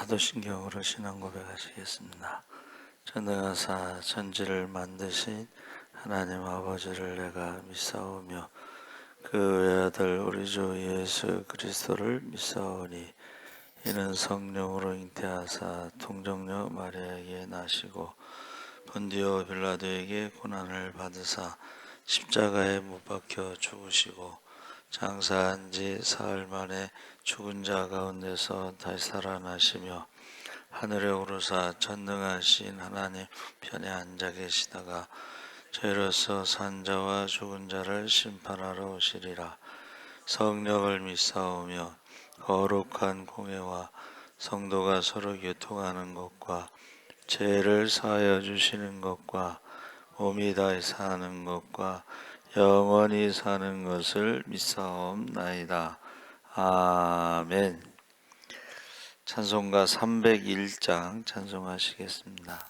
사도신경으로 신앙 고백하시겠습니다. 전능하사 천지를 만드신 하나님 아버지를 내가 믿사오며 그 외아들 우리 주 예수 그리스도를 믿사오니 이는 성령으로 잉태하사 통정녀 마리아에게 나시고 본디오 빌라도에게 고난을 받으사 십자가에 못 박혀 죽으시고 장사한 지 사흘 만에 죽은 자 가운데서 다시 살아나시며 하늘에 오르사 전능하신 하나님 편에 앉아 계시다가 저희로서 산 자와 죽은 자를 심판하러 오시리라. 성령을 믿사오며 거룩한 공회와 성도가 서로 교통하는 것과 죄를 사하여 주시는 것과 몸이 다시 사는 것과 영원히 사는 것을 믿사옵나이다. 아멘. 찬송가 301장 찬송하시겠습니다.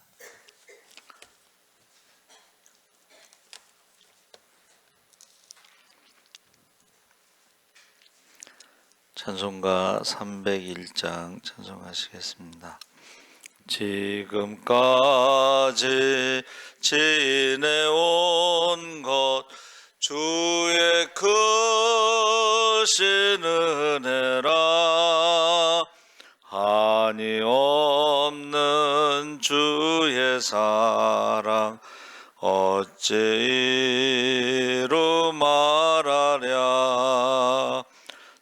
찬송가 301장 찬송하시겠습니다. 지금까지 지내온 것 주의 크신 은혜라 한이 없는 주의 사랑 어찌 이루 말하랴.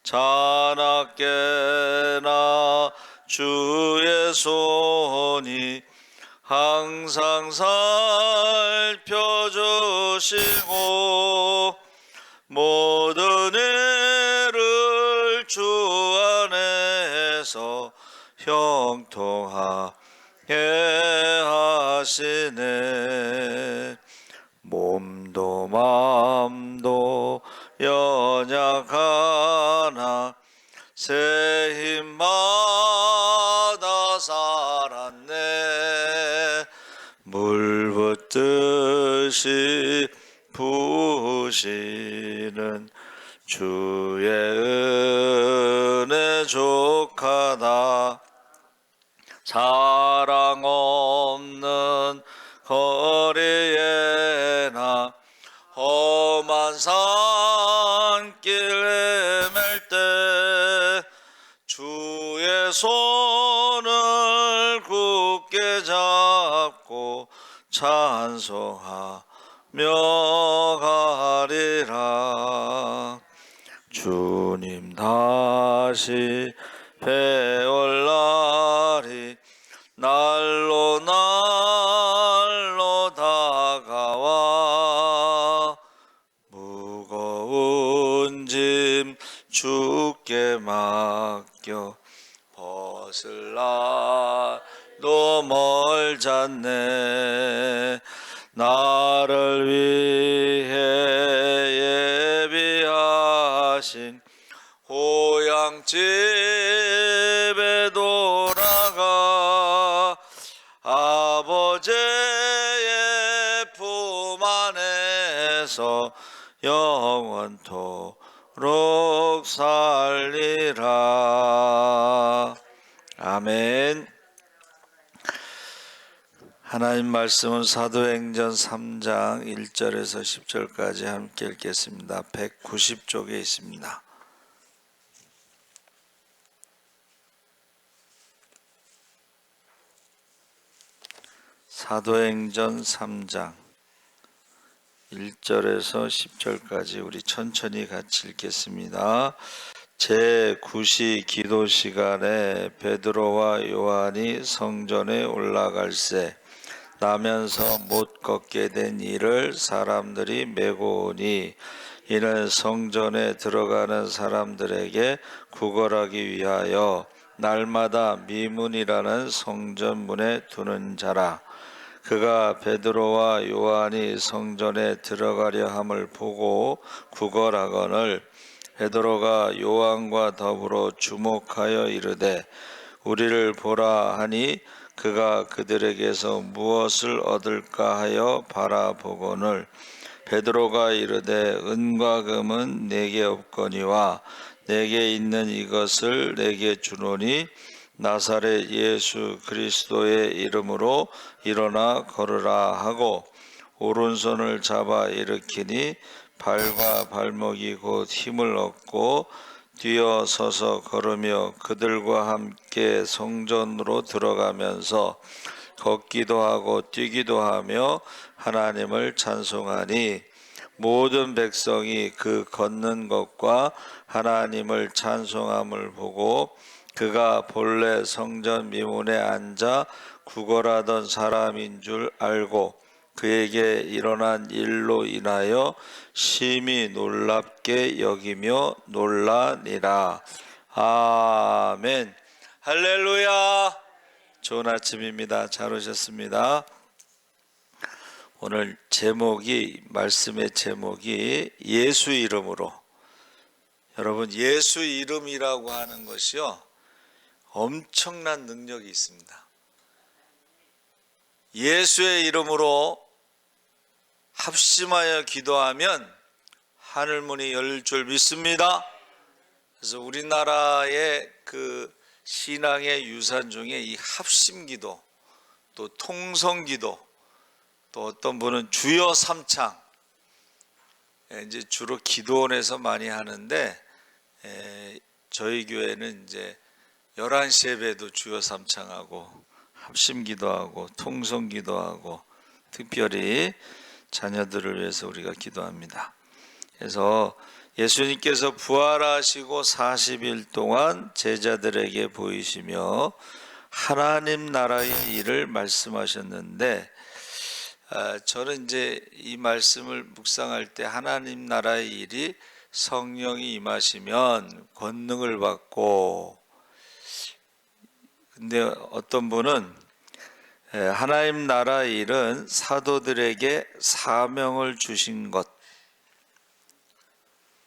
자나깨나 주의 손이 항상 살펴주시고 모든 일을 주 안에서 형통하게 하시네. 몸도 맘도 연약하나 새 힘받아 살았네. 물 붓듯이 부으시는 주의 은혜 족하다. 사랑 없는 거리에나 험한 산길 헤맬 때 주의 손을 굳게 잡고 찬송하며 가리라. 주님 다시 배울 날이 날로 날로 다가와 무거운 짐 주께 맡겨 벗을 날도 멀잖네. 나를 위해 예비하신 고향집에 돌아가 아버지의 품 안에서 영원토록 살리라. 아멘. 하나님 말씀은 사도행전 3장 1절에서 10절까지 함께 읽겠습니다. 190쪽에 있습니다. 사도행전 3장 1절에서 10절까지 우리 천천히 같이 읽겠습니다. 제9시 기도 시간에 베드로와 요한이 성전에 올라갈새 나면서 못 걷게 된 이를 사람들이 메고 오니 이는 성전에 들어가는 사람들에게 구걸하기 위하여 날마다 미문이라는 성전문에 두는 자라. 그가 베드로와 요한이 성전에 들어가려 함을 보고 구걸하거늘 베드로가 요한과 더불어 주목하여 이르되 우리를 보라 하니 그가 그들에게서 무엇을 얻을까 하여 바라보거늘 베드로가 이르되 은과 금은 내게 없거니와 내게 있는 이것을 내게 주노니 나사렛 예수 그리스도의 이름으로 일어나 걸으라 하고 오른손을 잡아 일으키니 발과 발목이 곧 힘을 얻고 뛰어 서서 걸으며 그들과 함께 성전으로 들어가면서 걷기도 하고 뛰기도 하며 하나님을 찬송하니 모든 백성이 그 걷는 것과 하나님을 찬송함을 보고 그가 본래 성전 미문에 앉아 구걸하던 사람인 줄 알고 그에게 일어난 일로 인하여 심히 놀랍게 여기며 놀라니라. 아멘. 할렐루야. 좋은 아침입니다. 잘 오셨습니다. 오늘 말씀의 제목이 예수 이름으로. 여러분, 예수 이름이라고 하는 것이요, 엄청난 능력이 있습니다. 예수의 이름으로 합심하여 기도하면 하늘문이 열릴 줄 믿습니다. 그래서 우리나라의 그 신앙의 유산 중에 이 합심기도, 또 통성기도, 또 어떤 분은 주여 삼창, 이제 주로 기도원에서 많이 하는데, 저희 교회는 이제 11시 예배도 주여 삼창하고 합심기도하고 통성기도하고 특별히 자녀들을 위해서 우리가 기도합니다. 그래서 예수님께서 부활하시고 40일 동안 제자들에게 보이시며 하나님 나라의 일을 말씀하셨는데, 저는 이제 이 말씀을 묵상할 때 하나님 나라의 일이 성령이 임하시면 권능을 받고, 근데 어떤 분은 하나님 나라의 일은 사도들에게 사명을 주신 것,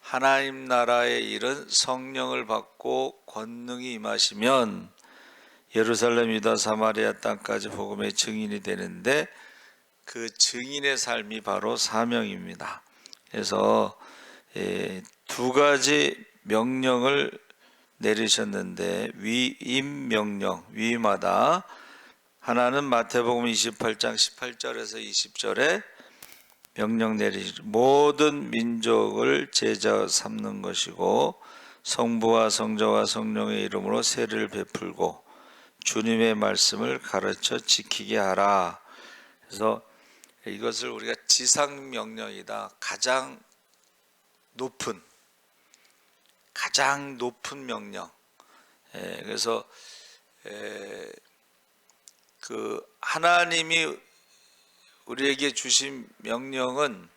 하나님 나라의 일은 성령을 받고 권능이 임하시면 예루살렘 유다 사마리아 땅까지 복음의 증인이 되는데, 그 증인의 삶이 바로 사명입니다. 그래서 두 가지 명령을 내리셨는데, 위임명령, 위임하다. 하나는 마태복음 28장 18절에서 20절에 명령 내리시 모든 민족을 제자 삼는 것이고 성부와 성자와 성령의 이름으로 세례를 베풀고 주님의 말씀을 가르쳐 지키게 하라. 그래서 이것을 우리가 지상명령이다, 가장 높은 명령. 그래서 그 하나님이 우리에게 주신 명령은,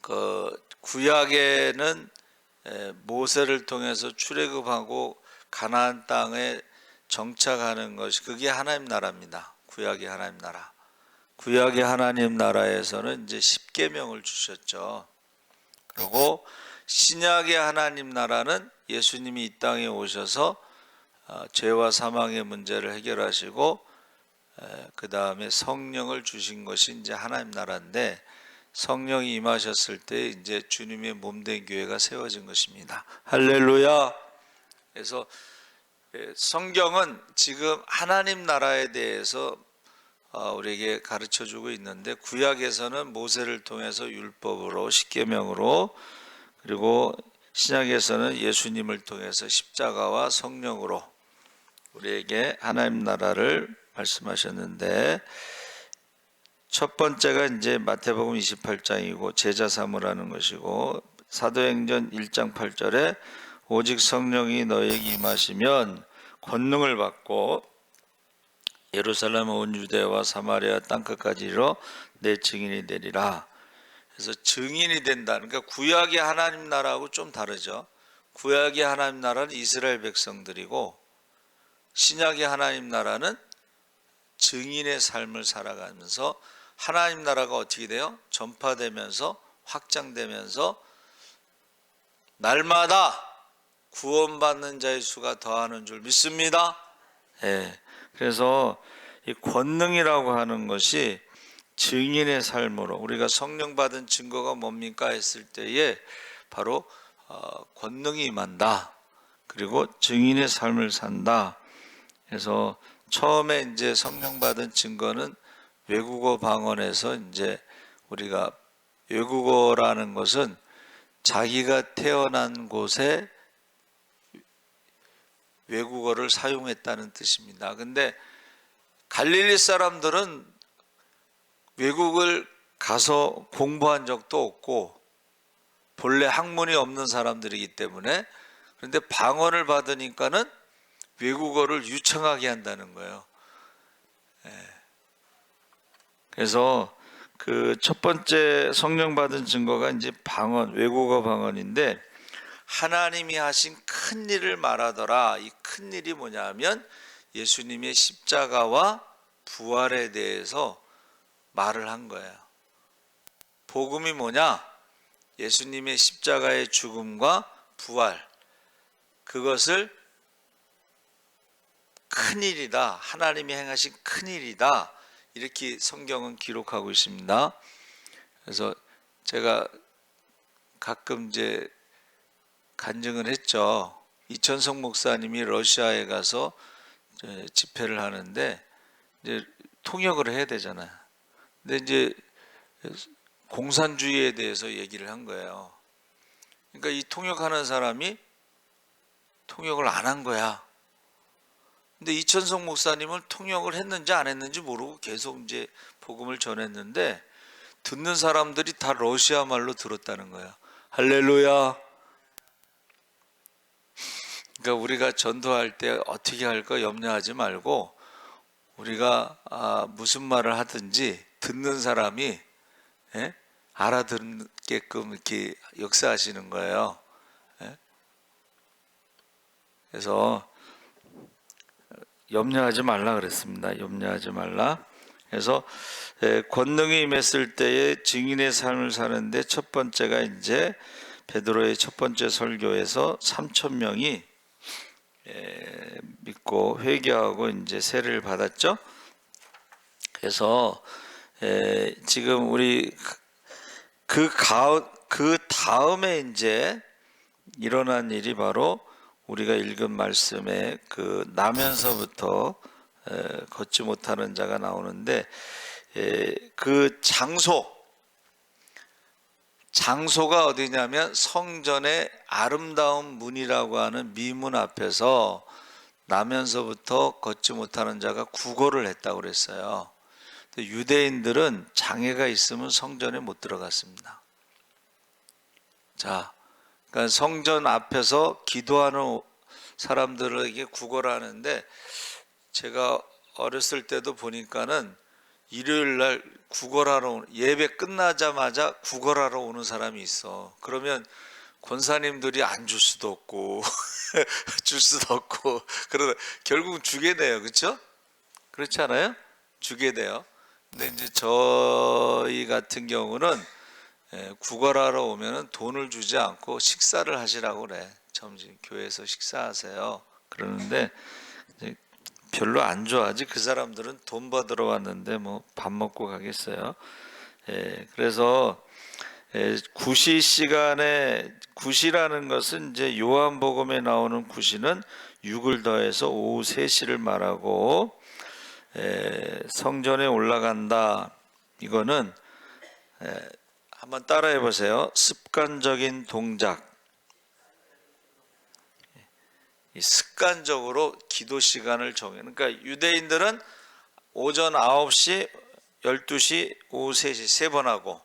그 구약에는 모세를 통해서 출애굽하고 가나안 땅에 정착하는 것이, 그게 하나님 나라입니다. 구약의 하나님 나라. 구약의 하나님 나라에서는 이제 십계명을 주셨죠. 그리고 신약의 하나님 나라는 예수님이 이 땅에 오셔서 죄와 사망의 문제를 해결하시고 그 다음에 성령을 주신 것이 이제 하나님 나라인데, 성령이 임하셨을 때 이제 주님의 몸된 교회가 세워진 것입니다. 할렐루야. 그래서 성경은 지금 하나님 나라에 대해서 우리에게 가르쳐주고 있는데, 구약에서는 모세를 통해서 율법으로 십계명으로, 그리고 신약에서는 예수님을 통해서 십자가와 성령으로 우리에게 하나님 나라를 말씀하셨는데, 첫 번째가 이제 마태복음 28장이고 제자 삼으라는 것이고, 사도행전 1장 8절에 오직 성령이 너에게 임하시면 권능을 받고 예루살렘 온 유대와 사마리아 땅끝까지 이르러 내 증인이 되리라. 그래서 증인이 된다. 그러니까 구약의 하나님 나라하고 좀 다르죠. 구약의 하나님 나라는 이스라엘 백성들이고, 신약의 하나님 나라는 증인의 삶을 살아가면서 하나님 나라가 어떻게 돼요? 전파되면서 확장되면서 날마다 구원받는 자의 수가 더하는 줄 믿습니다. 그래서 이 권능이라고 하는 것이 증인의 삶으로, 우리가 성령 받은 증거가 뭡니까 했을 때에 바로 권능이 임한다. 그리고 증인의 삶을 산다. 그래서 처음에 이제 성령 받은 증거는 외국어 방언에서 이제 우리가 외국어라는 것은 자기가 태어난 곳에 외국어를 사용했다는 뜻입니다. 근데 갈릴리 사람들은 외국을 가서 공부한 적도 없고 본래 학문이 없는 사람들이기 때문에, 그런데 방언을 받으니까는 외국어를 유창하게 한다는 거예요. 그래서 그 첫 번째 성령 받은 증거가 이제 방언, 외국어 방언인데, 하나님이 하신 큰 일을 말하더라. 이 큰 일이 뭐냐면 예수님의 십자가와 부활에 대해서 말을 한 거예요. 복음이 뭐냐? 예수님의 십자가의 죽음과 부활, 그것을 큰 일이다, 하나님이 행하신 큰 일이다, 이렇게 성경은 기록하고 있습니다. 그래서 제가 가끔 이제 간증을 했죠. 이천성 목사님이 러시아에 가서 집회를 하는데 이제 통역을 해야 되잖아요. 근데 이제 공산주의에 대해서 얘기를 한 거예요. 그러니까 이 통역하는 사람이 통역을 안 한 거야. 근데 이천성 목사님은 통역을 했는지 안 했는지 모르고 계속 이제 복음을 전했는데, 듣는 사람들이 다 러시아 말로 들었다는 거야. 할렐루야. 그러니까 우리가 전도할 때 어떻게 할까 염려하지 말고, 우리가 무슨 말을 하든지 듣는 사람이 알아듣게끔 이렇게 역사하시는 거예요. 그래서 염려하지 말라 그랬습니다. 염려하지 말라. 그래서 권능이 임했을 때에 증인의 삶을 사는데, 첫 번째가 이제 베드로의 첫 번째 설교에서 3,000명이 믿고 회개하고 이제 세례를 받았죠. 그래서 지금 우리 그 다음에 이제 일어난 일이 바로 우리가 읽은 말씀에 그 나면서부터 걷지 못하는 자가 나오는데, 그 장소가 어디냐면 성전의 아름다운 문이라고 하는 미문 앞에서 나면서부터 걷지 못하는 자가 구걸을 했다고 그랬어요. 유대인들은 장애가 있으면 성전에 못 들어갔습니다. 자, 그러니까 성전 앞에서 기도하는 사람들에게 구걸하는데, 제가 어렸을 때도 보니까는 일요일 날 구걸하러 예배 끝나자마자 구걸하러 오는 사람이 있어. 그러면 권사님들이 안 줄 수도 없고 줄 수도 없고, 그러다 결국 주게 돼요. 그렇죠? 그렇지 않아요? 주게 돼요. 근데 이제 저희 같은 경우는 구걸하러 오면은 돈을 주지 않고 식사를 하시라고 그래. 점심 교회에서 식사하세요. 그러는데 이제 별로 안 좋아하지. 그 사람들은 돈 받으러 왔는데 뭐 밥 먹고 가겠어요. 그래서 구시 시간에, 구시라는 것은 이제 요한복음에 나오는 구시는 6을 더해서 오후 3시를 말하고, 성전에 올라간다, 이거는 한번 따라해 보세요. 습관적인 동작, 습관적으로 기도 시간을 정해. 그러니까 유대인들은 오전 9시, 12시, 오후 3시 3번 하고,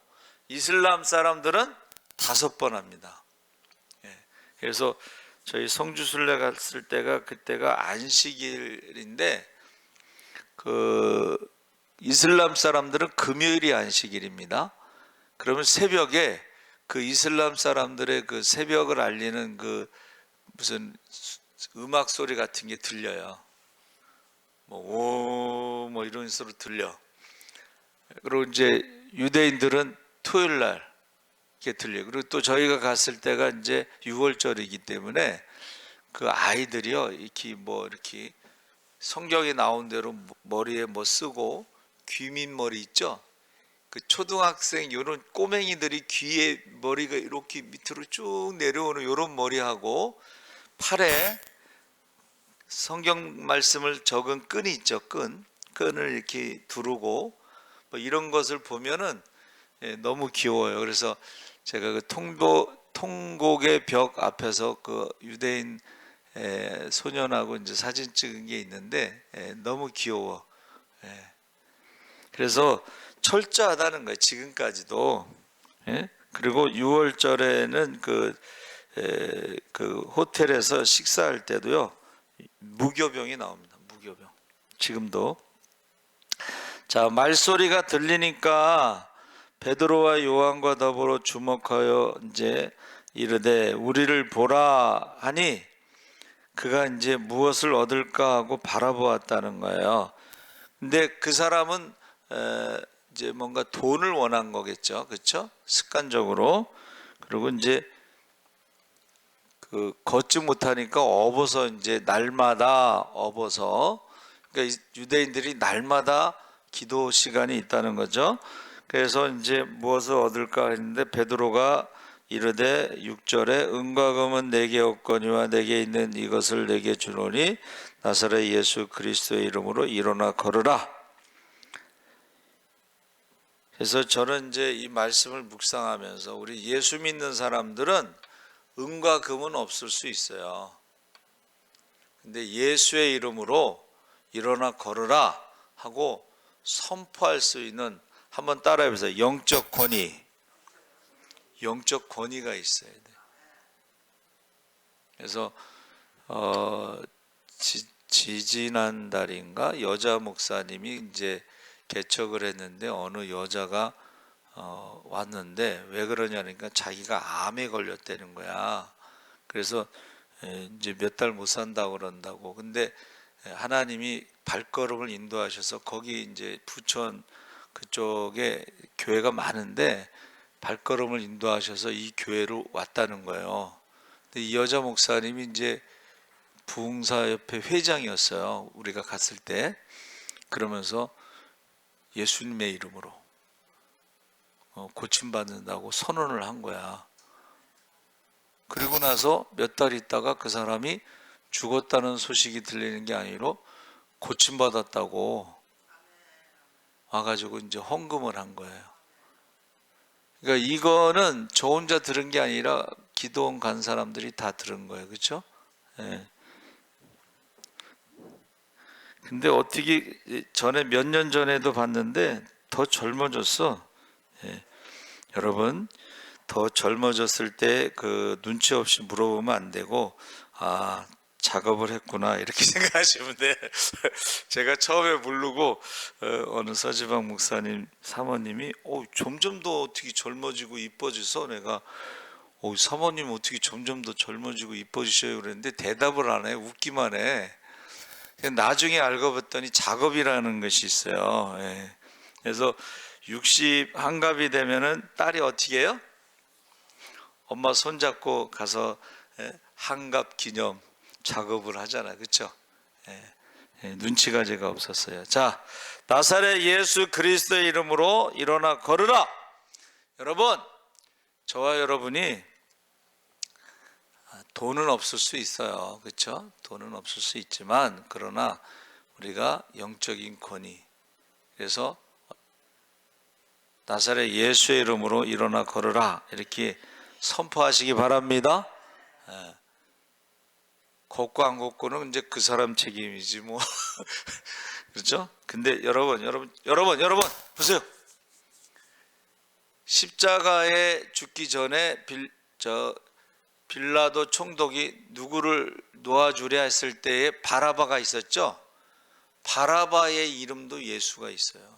이슬람 사람들은 5번 합니다. 그래서 저희 성주순례 갔을 때가, 그때가 안식일인데, 그 이슬람 사람들은 금요일이 안식일입니다. 그러면 새벽에 그 이슬람 사람들의 그 새벽을 알리는 그 무슨 음악 소리 같은 게 들려요. 뭐 이런 소리 들려. 그리고 이제 유대인들은 토요일 날 이렇게 들려요. 그리고 또 저희가 갔을 때가 이제 6월절이기 때문에 그 아이들이요, 이렇게 성경에 나온 대로 머리에 뭐 쓰고, 귀민머리 있죠? 그 초등학생 요런 꼬맹이들이 귀에 머리가 이렇게 밑으로 쭉 내려오는 요런 머리하고, 팔에 성경 말씀을 적은 끈이 있죠. 끈을 이렇게 두르고 뭐 이런 것을 보면은 너무 귀여워요. 그래서 제가 그 통곡의 벽 앞에서 그 유대인 소년하고 이제 사진 찍은 게 있는데 너무 귀여워. 그래서 철저하다는 거예요. 지금까지도. 그리고 6월절에는 그 호텔에서 식사할 때도요, 무교병이 나옵니다. 무교병. 지금도. 자, 말소리가 들리니까 베드로와 요한과 더불어 주목하여 이제 이르되 우리를 보라 하니 그가 이제 무엇을 얻을까 하고 바라보았다는 거예요. 근데 그 사람은 이제 뭔가 돈을 원한 거겠죠. 그렇죠? 습관적으로. 그리고 이제 그 걷지 못하니까 업어서 이제 날마다 업어서, 그러니까 유대인들이 날마다 기도 시간이 있다는 거죠. 그래서 이제 무엇을 얻을까 했는데 베드로가 이르되 6절에 은과 금은 내게 없거니와 내게 있는 이것을 내게 주노니 나사렛 예수 그리스도의 이름으로 일어나 걸으라. 그래서 저는 이제 이 말씀을 묵상하면서 우리 예수 믿는 사람들은 은과 금은 없을 수 있어요. 근데 예수의 이름으로 일어나 걸으라 하고 선포할 수 있는, 한번 따라해 보세요. 영적 권위가 있어야 돼요. 그래서 지지난 달인가 여자 목사님이 이제 개척을 했는데 어느 여자가 왔는데 왜 그러냐니까 자기가 암에 걸렸다는 거야. 그래서 이제 몇 달 못 산다고 그런다고. 근데 하나님이 발걸음을 인도하셔서 거기 이제 부천 그쪽에 교회가 많은데 발걸음을 인도하셔서 이 교회로 왔다는 거예요. 근데 이 여자 목사님이 이제 부흥사협회 회장이었어요. 우리가 갔을 때. 그러면서 예수님의 이름으로 고침받는다고 선언을 한 거야. 그리고 나서 몇 달 있다가 그 사람이 죽었다는 소식이 들리는 게 아니라 고침받았다고 와가지고 이제 헌금을 한 거예요. 그러니까 이거는 저 혼자 들은 게 아니라 기도원 간 사람들이 다 들은 거예요. 그렇죠? 예. 근데 어떻게 전에 몇 년 전에도 봤는데 더 젊어졌어. 예. 여러분, 더 젊어졌을 때 그 눈치 없이 물어보면 안 되고, 아, 작업을 했구나 이렇게 생각하시면 돼. 제가 처음에 모르고 어느 서지방 목사님 사모님이 점점 더 어떻게 젊어지고 이뻐져서 내가 사모님 어떻게 점점 더 젊어지고 이뻐지셔요 그랬는데 대답을 안 해. 웃기만 해. 나중에 알고 봤더니 작업이라는 것이 있어요. 예. 그래서 60 한갑이 되면은 딸이 어떻게 해요? 엄마 손잡고 가서 한갑 기념 작업을 하잖아요. 그렇죠? 눈치가 제가 없었어요. 자, 나사렛 예수 그리스도의 이름으로 일어나 걸으라. 여러분, 저와 여러분이 돈은 없을 수 있어요. 그렇죠? 돈은 없을 수 있지만 그러나 우리가 영적인 권위, 그래서 나사렛 예수의 이름으로 일어나 걸으라 이렇게 선포하시기 바랍니다. 걷고 안 걷고는 이제 그 사람 책임이지 뭐. 그렇죠? 근데 여러분 보세요. 십자가에 죽기 전에 빌라도 총독이 누구를 놓아주려 했을 때에 바라바가 있었죠. 바라바의 이름도 예수가 있어요.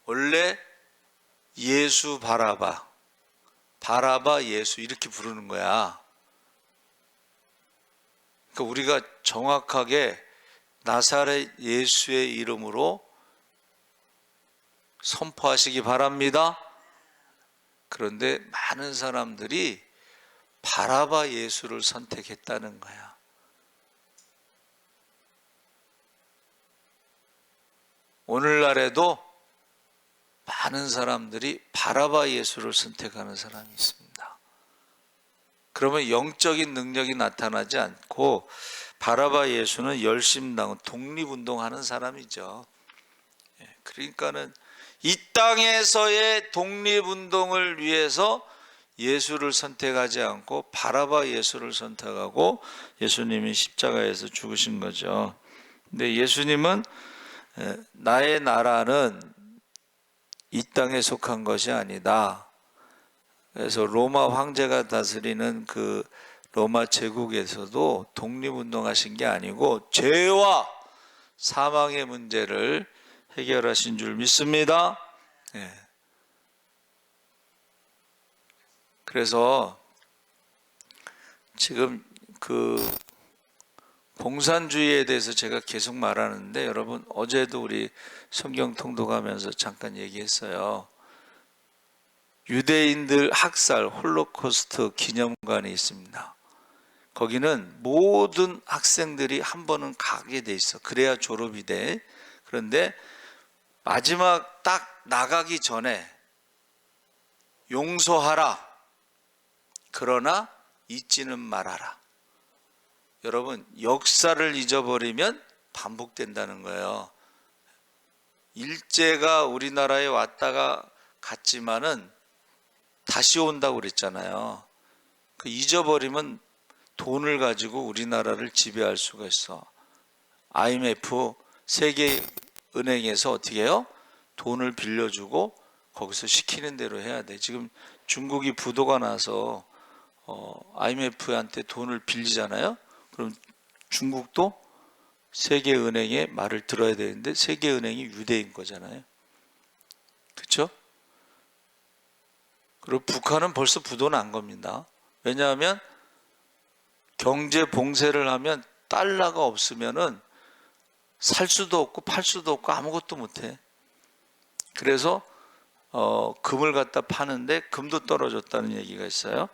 원래 예수 바라바 예수 이렇게 부르는 거야. 그러니까 우리가 정확하게 나사렛 예수의 이름으로 선포하시기 바랍니다. 그런데 많은 사람들이 바라바 예수를 선택했다는 거야. 오늘날에도 많은 사람들이 바라바 예수를 선택하는 사람이 있습니다. 그러면 영적인 능력이 나타나지 않고 바라바 예수는 열심당 독립운동하는 사람이죠. 그러니까는 이 땅에서의 독립운동을 위해서 예수를 선택하지 않고 바라바 예수를 선택하고 예수님이 십자가에서 죽으신 거죠. 근데 예수님은 나의 나라는 이 땅에 속한 것이 아니다. 그래서 로마 황제가 다스리는 그 로마 제국에서도 독립운동하신 게 아니고 죄와 사망의 문제를 해결하신 줄 믿습니다. 그래서 지금 그 봉산주의에 대해서 제가 계속 말하는데 여러분 어제도 우리 성경 통독하면서 잠깐 얘기했어요. 유대인들 학살 홀로코스트 기념관이 있습니다. 거기는 모든 학생들이 한 번은 가게 돼 있어. 그래야 졸업이 돼. 그런데 마지막 딱 나가기 전에 용서하라. 그러나 잊지는 말아라. 여러분 역사를 잊어버리면 반복된다는 거예요. 일제가 우리나라에 왔다가 갔지만은 다시 온다고 그랬잖아요. 그 잊어버리면 돈을 가지고 우리나라를 지배할 수가 있어. IMF 세계은행에서 어떻게 해요? 돈을 빌려주고 거기서 시키는 대로 해야 돼. 지금 중국이 부도가 나서 IMF한테 돈을 빌리잖아요. 그럼 중국도 세계은행의 말을 들어야 되는데 세계은행이 유대인 거잖아요. 그렇죠? 그리고 북한은 벌써 부도 난 겁니다. 왜냐하면 경제 봉쇄를 하면 달러가 없으면은 살 수도 없고 팔 수도 없고 아무것도 못해. 그래서 금을 갖다 파는데 금도 떨어졌다는 얘기가 있어요.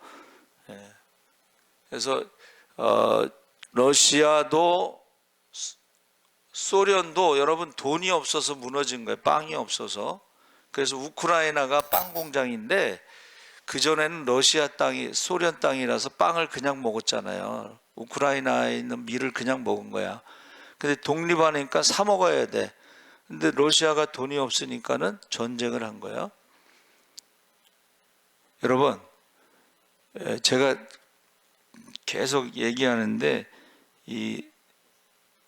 그래서 러시아도 소련도 여러분 돈이 없어서 무너진 거예요. 빵이 없어서. 그래서 우크라이나가 빵 공장인데 그전에는 러시아 땅이 소련 땅이라서 빵을 그냥 먹었잖아요. 우크라이나에 있는 밀을 그냥 먹은 거야. 근데 독립하니까 사 먹어야 돼. 근데 러시아가 돈이 없으니까는 전쟁을 한 거예요. 여러분, 제가 계속 얘기하는데 이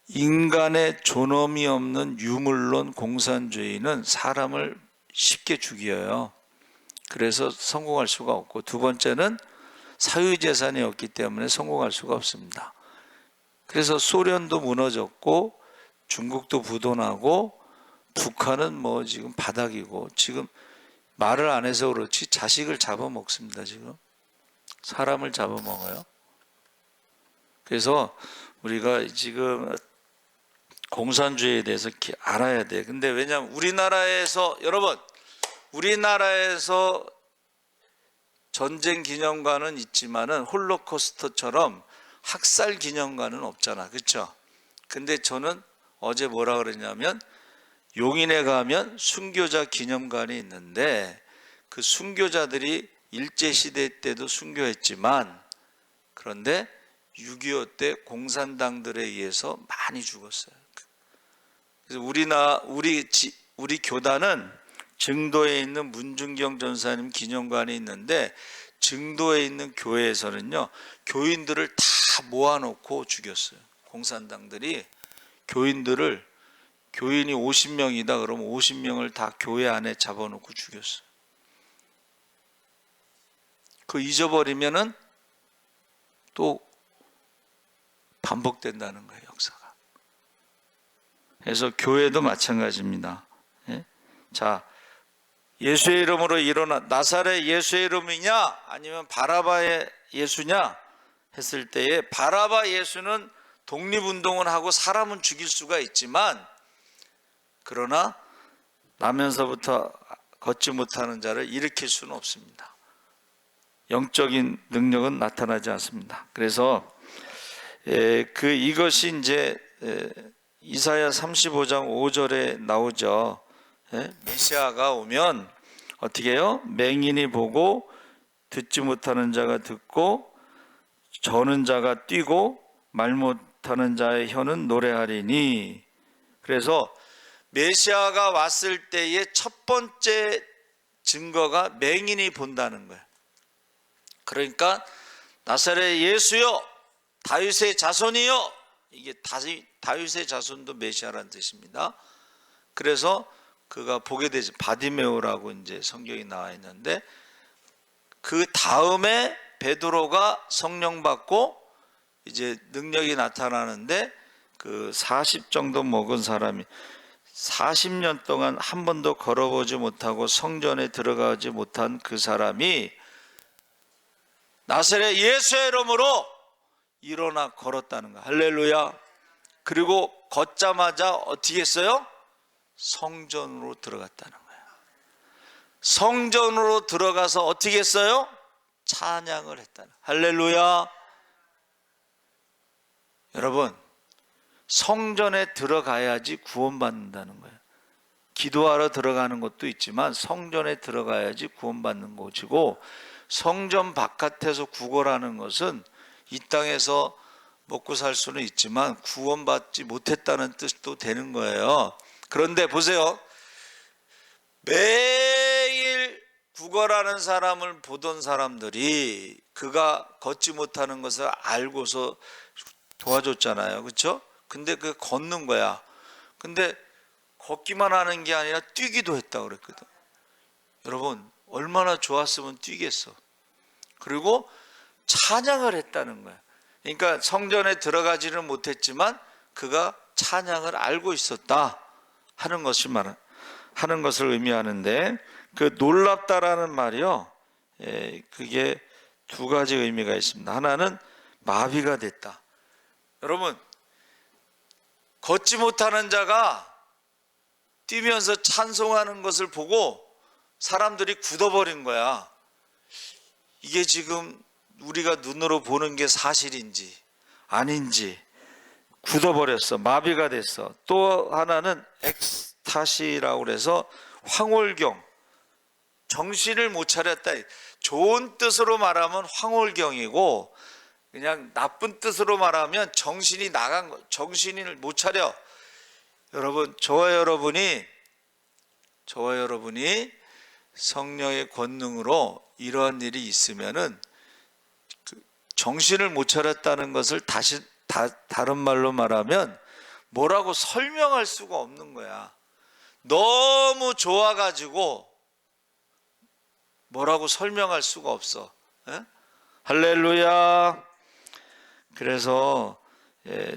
인간의 존엄이 없는 유물론 공산주의는 사람을 쉽게 죽여요. 그래서 성공할 수가 없고, 두 번째는 사유재산이 없기 때문에 성공할 수가 없습니다. 그래서 소련도 무너졌고 중국도 부도나고 북한은 뭐 지금 바닥이고, 지금 말을 안 해서 그렇지 자식을 잡아먹습니다. 지금 사람을 잡아먹어요. 그래서 우리가 지금 공산주의에 대해서 알아야 돼. 근데 왜냐하면 우리나라에서, 여러분, 우리나라에서 전쟁 기념관은 있지만은 홀로코스트처럼 학살 기념관은 없잖아. 그렇죠? 근데 저는 어제 뭐라 그랬냐면 용인에 가면 순교자 기념관이 있는데 그 순교자들이 일제시대 때도 순교했지만 그런데 6.25 때 공산당들에 의해서 많이 죽었어요. 그래서 우리 교단은 증도에 있는 문중경 전사님 기념관이 있는데 증도에 있는 교회에서는요 교인들을 다 모아놓고 죽였어요. 공산당들이 교인이 50명이다 그러면 50명을 다 교회 안에 잡아놓고 죽였어요. 그 잊어버리면은 또 반복된다는 거예요, 역사가. 그래서 교회도 마찬가지입니다. 예? 자, 예수의 이름으로 일어나, 나사렛 예수의 이름이냐 아니면 바라바의 예수냐 했을 때에 바라바 예수는 독립운동을 하고 사람은 죽일 수가 있지만 그러나 나면서부터 걷지 못하는 자를 일으킬 수는 없습니다. 영적인 능력은 나타나지 않습니다. 그래서 이것이 이제 이사야 35장 5절에 나오죠. 메시아가 오면 어떻게 해요? 맹인이 보고 듣지 못하는 자가 듣고 저는 자가 뛰고 말 못하는 자의 혀는 노래하리니. 그래서 메시아가 왔을 때의 첫 번째 증거가 맹인이 본다는 거예요. 그러니까 나사렛 예수여 다윗의 자손이여, 이게 다윗의 자손도 메시아라는 뜻입니다. 그래서 그가 보게 되지, 바디메오라고 이제 성경이 나와 있는데, 그 다음에 베드로가 성령 받고 이제 능력이 나타나는데, 그 40 정도 먹은 사람이 40년 동안 한 번도 걸어보지 못하고 성전에 들어가지 못한 그 사람이 나사렛 예수의 이름으로 일어나 걸었다는 거야. 할렐루야. 그리고 걷자마자 어떻게 했어요? 성전으로 들어갔다는 거야. 성전으로 들어가서 어떻게 했어요? 찬양을 했다는 거야. 할렐루야. 여러분, 성전에 들어가야지 구원받는다는 거예요. 기도하러 들어가는 것도 있지만 성전에 들어가야지 구원받는 것이고, 성전 바깥에서 구걸하는 것은 이 땅에서 먹고 살 수는 있지만 구원받지 못했다는 뜻도 되는 거예요. 그런데 보세요. 매일 구걸하는 사람을 보던 사람들이 그가 걷지 못하는 것을 알고서 도와줬잖아요. 그렇죠? 근데 그 걷는 거야. 근데 걷기만 하는 게 아니라 뛰기도 했다고 그랬거든. 여러분, 얼마나 좋았으면 뛰겠어. 그리고 찬양을 했다는 거야. 그러니까 성전에 들어가지는 못했지만 그가 찬양을 알고 있었다 하는 것을 의미하는데, 그 놀랍다라는 말이요, 그게 두 가지 의미가 있습니다. 하나는 마비가 됐다. 여러분, 걷지 못하는 자가 뛰면서 찬송하는 것을 보고 사람들이 굳어버린 거야. 이게 지금 우리가 눈으로 보는 게 사실인지 아닌지 굳어버렸어. 마비가 됐어. 또 하나는 엑스타시라고 그래서 황홀경, 정신을 못 차렸다. 좋은 뜻으로 말하면 황홀경이고, 그냥 나쁜 뜻으로 말하면 정신이 나간 거, 정신을 못 차려. 여러분, 저와 여러분이 성령의 권능으로 이러한 일이 있으면은 정신을 못 차렸다는 것을 다른 말로 말하면 뭐라고 설명할 수가 없는 거야. 너무 좋아가지고 뭐라고 설명할 수가 없어. 에? 할렐루야. 그래서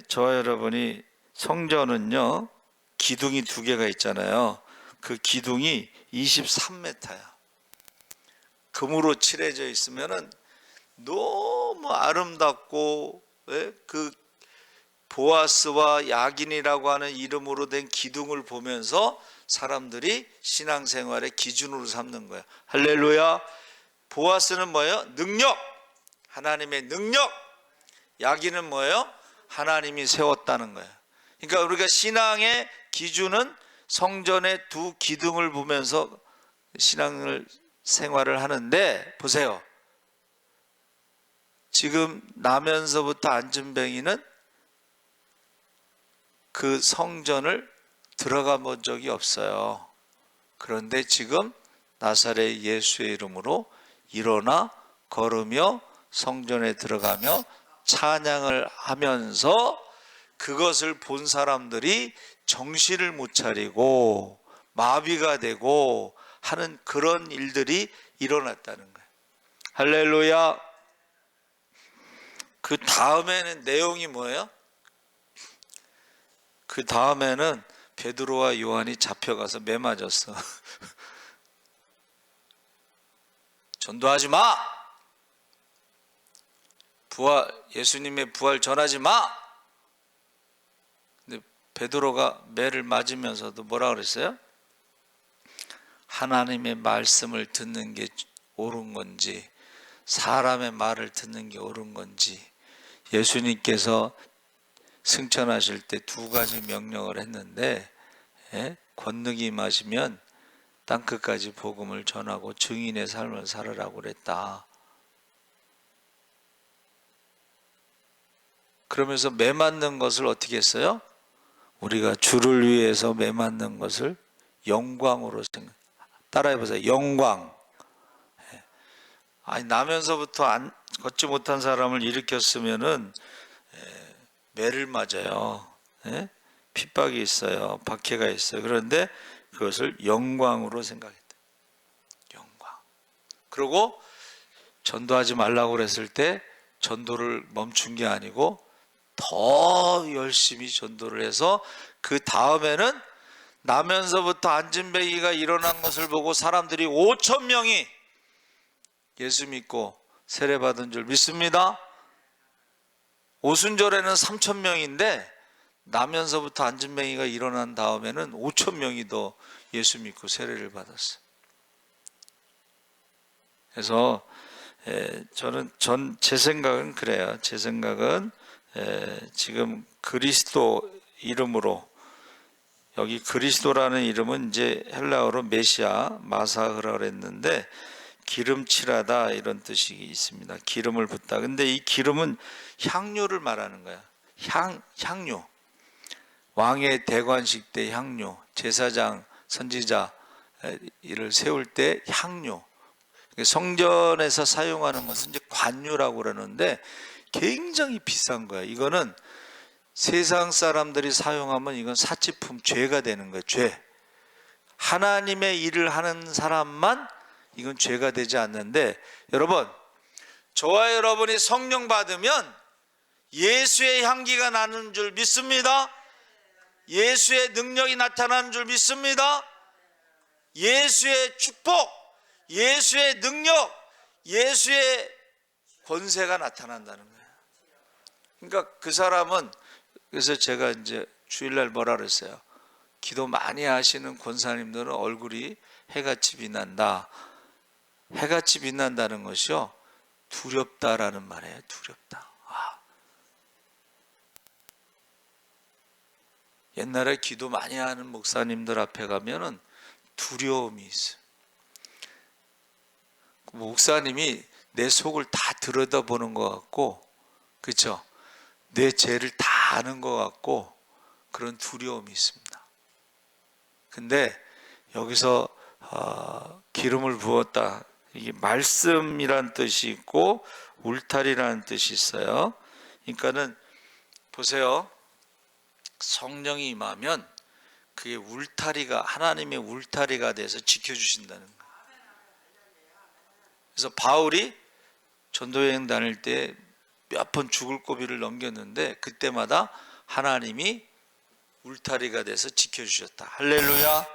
저와 여러분이, 성전은요 기둥이 두 개가 있잖아요. 그 기둥이 23m야. 금으로 칠해져 있으면은 너무 아름답고, 그 보아스와 야긴이라고 하는 이름으로 된 기둥을 보면서 사람들이 신앙생활의 기준으로 삼는 거야. 할렐루야. 보아스는 뭐예요? 능력, 하나님의 능력. 야긴은 뭐예요? 하나님이 세웠다는 거예요. 그러니까 우리가 신앙의 기준은 성전의 두 기둥을 보면서 신앙을 생활을 하는데, 보세요. 지금 나면서부터 안진뱅이는 그 성전을 들어가 본 적이 없어요. 그런데 지금 나사렛 예수의 이름으로 일어나 걸으며 성전에 들어가며 찬양을 하면서 그것을 본 사람들이 정신을 못 차리고 마비가 되고 하는 그런 일들이 일어났다는 거예요. 할렐루야. 그 다음에는 내용이 뭐예요? 그 다음에는 베드로와 요한이 잡혀가서 매 맞았어. 전도하지 마. 예수님의 부활 전하지 마. 근데 베드로가 매를 맞으면서도 뭐라 그랬어요? 하나님의 말씀을 듣는 게 옳은 건지 사람의 말을 듣는 게 옳은 건지, 예수님께서 승천하실 때 두 가지 명령을 했는데, 권능이 임하시면 땅끝까지 복음을 전하고 증인의 삶을 살으라고 그랬다. 그러면서 매맞는 것을 어떻게 했어요? 우리가 주를 위해서 매맞는 것을 영광으로 생각. 따라해 보세요. 영광. 아니 나면서부터 걷지 못한 사람을 일으켰으면은 매를 맞아요. 예? 핍박이 있어요. 박해가 있어요. 그런데 그것을 영광으로 생각했다. 영광. 그리고 전도하지 말라고 그랬을 때 전도를 멈춘 게 아니고 더 열심히 전도를 해서 그 다음에는 나면서부터 안진뱅이가 일어난 것을 보고 사람들이 5천 명이 예수 믿고 세례받은 줄 믿습니다. 오순절에는 3천 명인데 나면서부터 안진뱅이가 일어난 다음에는 5천 명이 더 예수 믿고 세례를 받았어요. 그래서 저는 제 생각은 그래요. 제 생각은 지금 그리스도 이름으로, 여기 그리스도라는 이름은 이제 헬라어로 메시아 마사흐라 그랬는데 기름칠하다 이런 뜻이 있습니다. 기름을 붓다. 근데 이 기름은 향료를 말하는 거야. 향료. 왕의 대관식 때 향료, 제사장, 선지자 이를 세울 때 향료. 성전에서 사용하는 것은 이제 관유라고 그러는데 굉장히 비싼 거야. 이거는 세상 사람들이 사용하면 이건 사치품, 죄가 되는 거예요. 죄. 하나님의 일을 하는 사람만 이건 죄가 되지 않는데, 여러분, 저와 여러분이 성령 받으면 예수의 향기가 나는 줄 믿습니다. 예수의 능력이 나타나는 줄 믿습니다. 예수의 축복, 예수의 능력, 예수의 권세가 나타난다는 거예요. 그러니까 그 사람은, 그래서 제가 이제 주일날 뭐라 그랬어요? 기도 많이 하시는 권사님들은 얼굴이 해같이 빛난다. 해같이 빛난다는 것이요, 두렵다라는 말이에요. 두렵다. 옛날에 기도 많이 하는 목사님들 앞에 가면은 두려움이 있어요. 목사님이 내 속을 다 들여다보는 것 같고, 그렇죠? 내 죄를 다 아는 것 같고 그런 두려움이 있습니다. 근데 여기서 기름을 부었다, 이게 말씀이란 뜻이 있고 울타리라는 뜻이 있어요. 그러니까는 보세요, 성령이 임하면 그게 울타리가, 하나님의 울타리가 돼서 지켜주신다는 거예요. 그래서 바울이 전도여행 다닐 때 몇 번 죽을 고비를 넘겼는데 그때마다 하나님이 울타리가 돼서 지켜주셨다. 할렐루야.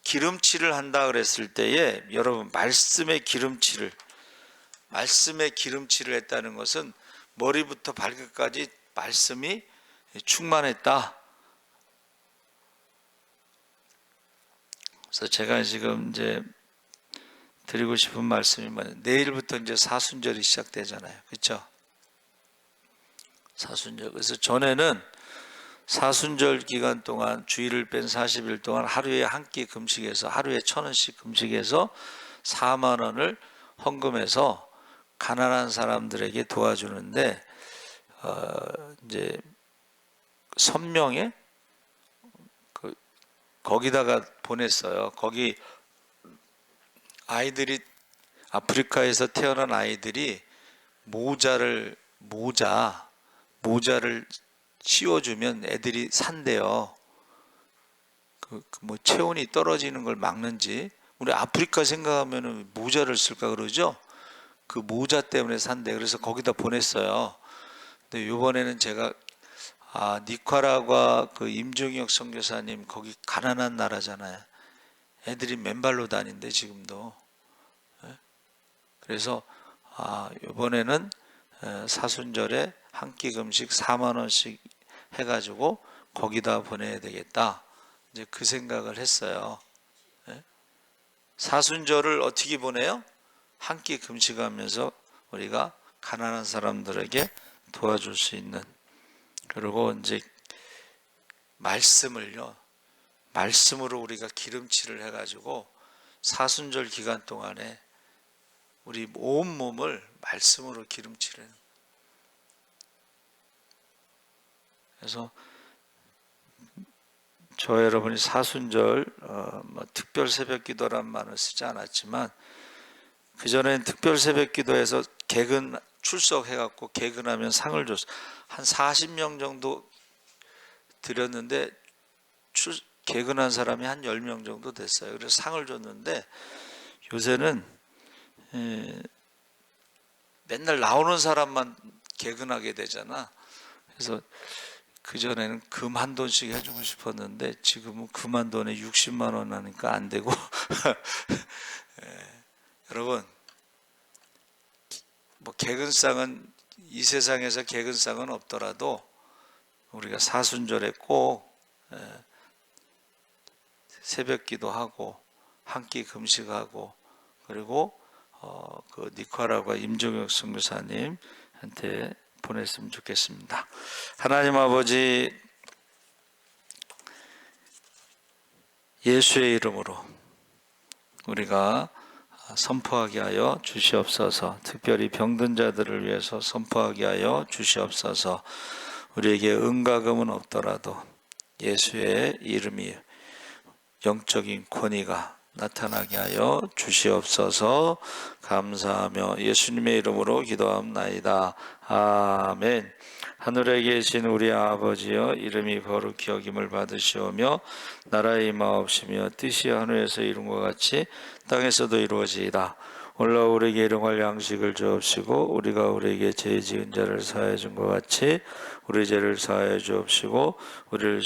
기름칠을 한다 그랬을 때에 여러분, 말씀의 기름칠을 했다는 것은 머리부터 발끝까지 말씀이 충만했다. 그래서 제가 지금 이제 드리고 싶은 말씀이 뭐냐면, 내일부터 이제 사순절이 시작되잖아요. 그렇죠? 사순절. 그래서 전에는 사순절 기간 동안, 주일을 뺀 40일 동안 하루에 한 끼 금식해서, 하루에 1,000원씩 금식해서 4만 원을 헌금해서 가난한 사람들에게 도와주는데, 이제 선명에 거기다가 보냈어요. 거기 아이들이, 아프리카에서 태어난 아이들이 모자를 씌워주면 애들이 산대요. 뭐 체온이 떨어지는 걸 막는지. 우리 아프리카 생각하면 모자를 쓸까 그러죠. 그 모자 때문에 산대. 그래서 거기다 보냈어요. 근데 이번에는 제가 니카라과 그 임종혁 선교사님, 거기 가난한 나라잖아요. 애들이 맨발로 다닌대 지금도. 그래서 이번에는 사순절에 한 끼 금식 4만 원씩 해가지고 거기다 보내야 되겠다, 이제 그 생각을 했어요. 사순절을 어떻게 보내요? 한 끼 금식하면서 우리가 가난한 사람들에게 도와줄 수 있는. 그리고 이제 말씀으로 우리가 기름칠을 해가지고 사순절 기간 동안에 우리 온 몸을 말씀으로 기름칠해요. 그래서 저 여러분이 사순절 특별 새벽 기도란 말을 쓰지 않았지만 그 전에는 특별 새벽 기도에서 개근 출석해갖고 개근하면 상을 줬어. 한 40명 정도 드렸는데 개근한 사람이 한 10명 정도 됐어요. 그래서 상을 줬는데 요새는 맨날 나오는 사람만 개근하게 되잖아. 그래서 그전에는 금 한 돈씩 해주고 싶었는데 지금은 금 한 돈에 60만 원 하니까 안 되고 여러분 뭐 개근상은 이 세상에서 개근상은 없더라도 우리가 사순절에 꼭 새벽 기도하고 한 끼 금식하고 그리고 그 니카라과 임종혁 선교사님한테 보냈으면 좋겠습니다. 하나님 아버지, 예수의 이름으로 우리가 선포하게 하여 주시옵소서. 특별히 병든 자들을 위해서 선포하게 하여 주시옵소서. 우리에게 은과금은 없더라도 예수의 이름이 영적인 권위가 나타나게 하여 주시옵소서. 감사하며 예수님의 이름으로 기도합나이다. 아멘. 하늘에 계신 우리 아버지여, 이름이 거룩히 여김을 받으시오며 나라의 임하옵시며 뜻이 하늘에서 이룬 것 같이 땅에서도 이루어지이다. 오늘 우리에게 일용할 양식을 주옵시고 우리가 우리에게 죄 지은 자를 사하여 준 것 같이 우리 죄를 사하여 주옵시고 우리를